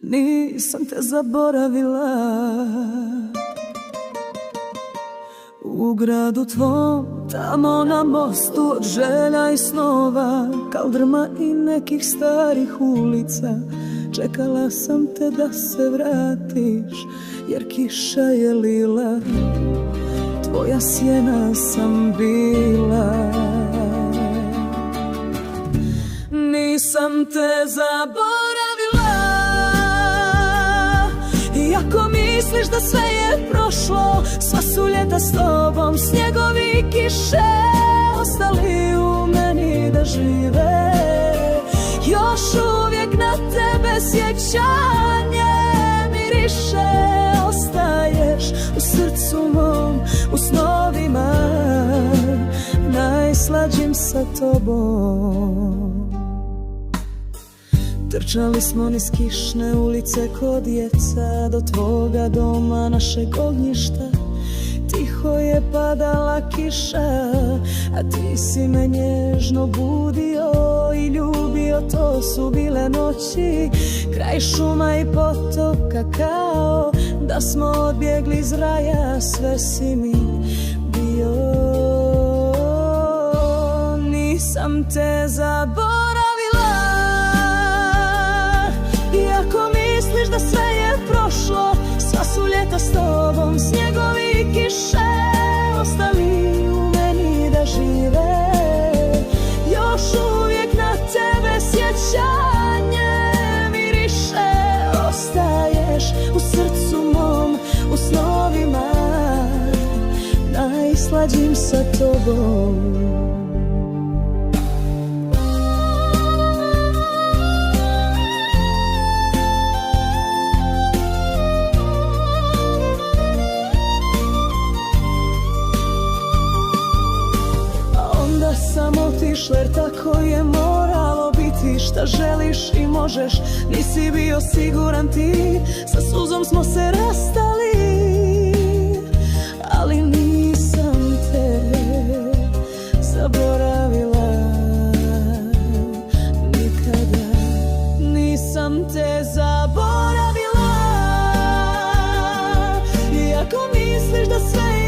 Nisam te zaboravila. U gradu tvom, tamo na mostu od želja i snova, kaldrma i nekih starih ulica, čekala sam te da se vratiš, jer kiša je lila, tvoja sjena sam bila. Nisam te zaboravila, iako misliš da sve je prošlo, sva su ljeta s tobom, snjegovi i kiše ostali u meni da žive. Još uvijek na tebe sjećanje miriše, ostaješ u srcu mom, u snovima najslađim sa tobom. Trčali smo niz kišne ulice ko djeca do tvoga doma, našeg ognjišta. Tiho je padala kiša, a ti si me nježno budio i ljubio. To su bile noći kraj šuma i potoka, kao da smo odbjegli iz raja, sve si mi bio. Nisam te zaboravila, iako misliš da sve je prošlo, sva su ljeta s tobom, snjegovi i kiše ostali u meni da žive. Još uvijek na tebe sjećanje miriše, ostaješ u srcu mom, u snovima najslađim sa tobom. Sam otišla jer tako je moralo biti, šta želiš i možeš, nisi bio siguran ti, sa suzom smo se rastali, ali nisam te zaboravila nikada. Nisam te zaboravila, iako misliš da sve